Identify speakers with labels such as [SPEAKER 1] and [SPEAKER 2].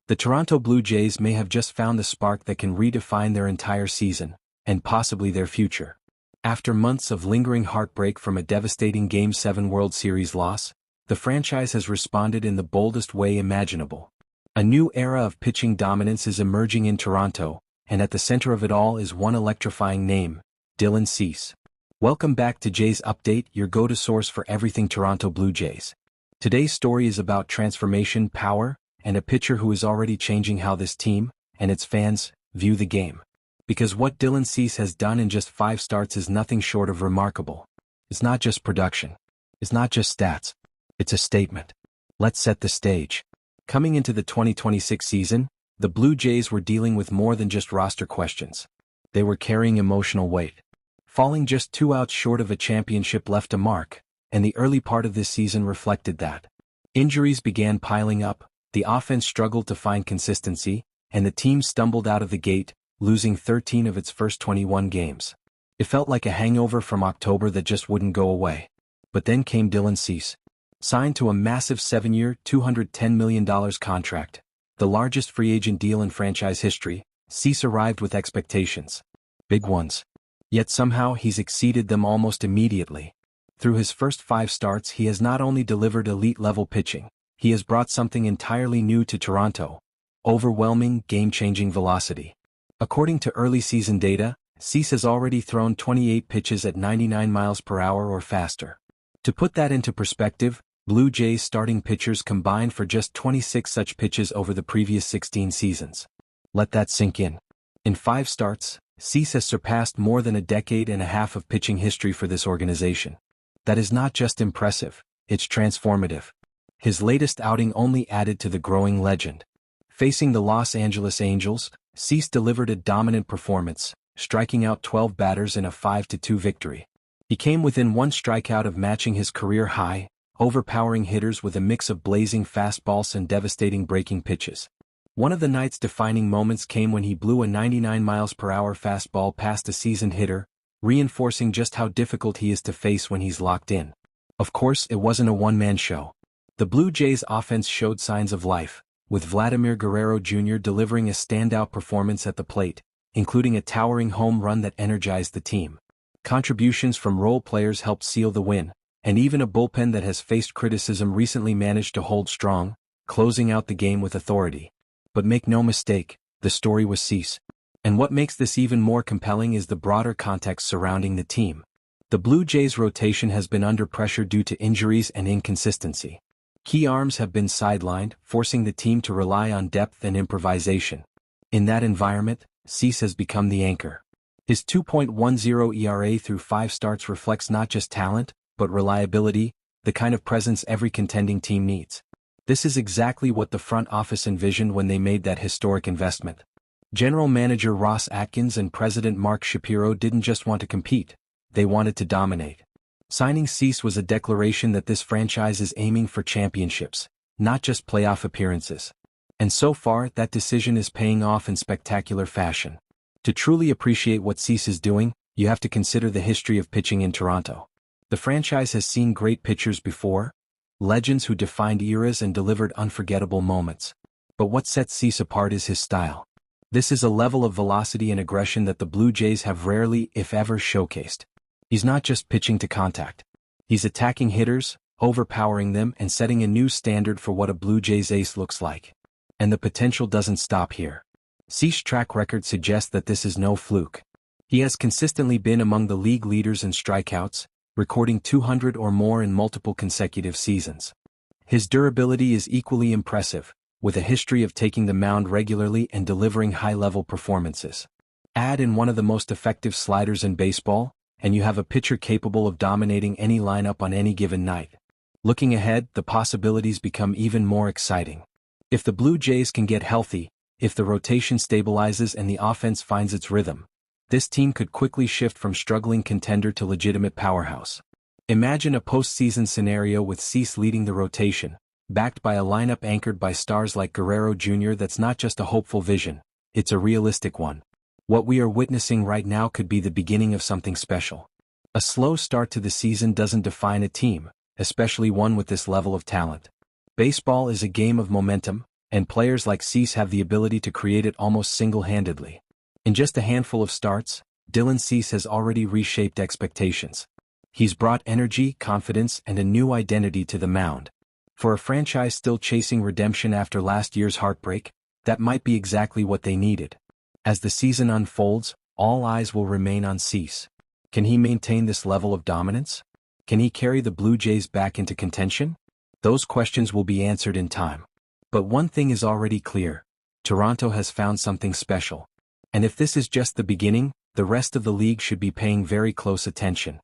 [SPEAKER 1] The Toronto Blue Jays may have just found the spark that can redefine their entire season, and possibly their future. After months of lingering heartbreak from a devastating Game 7 World Series loss, the franchise has responded in the boldest way imaginable. A new era of pitching dominance is emerging in Toronto, and at the center of it all is one electrifying name, Dylan Cease. Welcome back to Jays Update, your go-to source for everything Toronto Blue Jays. Today's story is about transformation, power, and a pitcher who is already changing how this team, and its fans, view the game. Because what Dylan Cease has done in just 5 starts is nothing short of remarkable. It's not just production. It's not just stats. It's a statement. Let's set the stage. Coming into the 2026 season, the Blue Jays were dealing with more than just roster questions. They were carrying emotional weight. Falling just 2 outs short of a championship left a mark, and the early part of this season reflected that. Injuries began piling up, the offense struggled to find consistency, and the team stumbled out of the gate, losing 13 of its first 21 games. It felt like a hangover from October that just wouldn't go away. But then came Dylan Cease. Signed to a massive 7-year, $210 million contract, the largest free agent deal in franchise history, Cease arrived with expectations. Big ones. Yet somehow he's exceeded them almost immediately. Through his first 5 starts he has not only delivered elite-level pitching, he has brought something entirely new to Toronto: overwhelming, game-changing velocity. According to early season data, Cease has already thrown 28 pitches at 99 miles per hour or faster. To put that into perspective, Blue Jays starting pitchers combined for just 26 such pitches over the previous 16 seasons. Let that sink in. In 5 starts, Cease has surpassed more than a decade and a half of pitching history for this organization. That is not just impressive, it's transformative. His latest outing only added to the growing legend. Facing the Los Angeles Angels, Cease delivered a dominant performance, striking out 12 batters in a 5-2 victory. He came within 1 strikeout of matching his career high, overpowering hitters with a mix of blazing fastballs and devastating breaking pitches. One of the night's defining moments came when he blew a 99 miles per hour fastball past a seasoned hitter, reinforcing just how difficult he is to face when he's locked in. Of course, it wasn't a one-man show. The Blue Jays' offense showed signs of life, with Vlad Guerrero Jr. delivering a standout performance at the plate, including a towering home run that energized the team. Contributions from role players helped seal the win, and even a bullpen that has faced criticism recently managed to hold strong, closing out the game with authority. But make no mistake, the story was Cease. And what makes this even more compelling is the broader context surrounding the team. The Blue Jays' rotation has been under pressure due to injuries and inconsistency. Key arms have been sidelined, forcing the team to rely on depth and improvisation. In that environment, Cease has become the anchor. His 2.10 ERA through 5 starts reflects not just talent, but reliability, the kind of presence every contending team needs. This is exactly what the front office envisioned when they made that historic investment. General Manager Ross Atkins and President Mark Shapiro didn't just want to compete, they wanted to dominate. Signing Cease was a declaration that this franchise is aiming for championships, not just playoff appearances. And so far, that decision is paying off in spectacular fashion. To truly appreciate what Cease is doing, you have to consider the history of pitching in Toronto. The franchise has seen great pitchers before, legends who defined eras and delivered unforgettable moments. But what sets Cease apart is his style. This is a level of velocity and aggression that the Blue Jays have rarely, if ever, showcased. He's not just pitching to contact. He's attacking hitters, overpowering them, and setting a new standard for what a Blue Jays ace looks like. And the potential doesn't stop here. Cease's track record suggests that this is no fluke. He has consistently been among the league leaders in strikeouts, recording 200 or more in multiple consecutive seasons. His durability is equally impressive, with a history of taking the mound regularly and delivering high-level performances. Add in one of the most effective sliders in baseball, and you have a pitcher capable of dominating any lineup on any given night. Looking ahead, the possibilities become even more exciting. If the Blue Jays can get healthy, if the rotation stabilizes and the offense finds its rhythm, this team could quickly shift from struggling contender to legitimate powerhouse. Imagine a postseason scenario with Cease leading the rotation, backed by a lineup anchored by stars like Guerrero Jr. That's not just a hopeful vision, it's a realistic one. What we are witnessing right now could be the beginning of something special. A slow start to the season doesn't define a team, especially one with this level of talent. Baseball is a game of momentum, And players like Cease have the ability to create it almost single-handedly. In just a handful of starts, Dylan Cease has already reshaped expectations. He's brought energy, confidence, and a new identity to the mound. For a franchise still chasing redemption after last year's heartbreak, that might be exactly what they needed. As the season unfolds, all eyes will remain on Cease. Can he maintain this level of dominance? Can he carry the Blue Jays back into contention? Those questions will be answered in time. But one thing is already clear: Toronto has found something special. And if this is just the beginning, the rest of the league should be paying very close attention.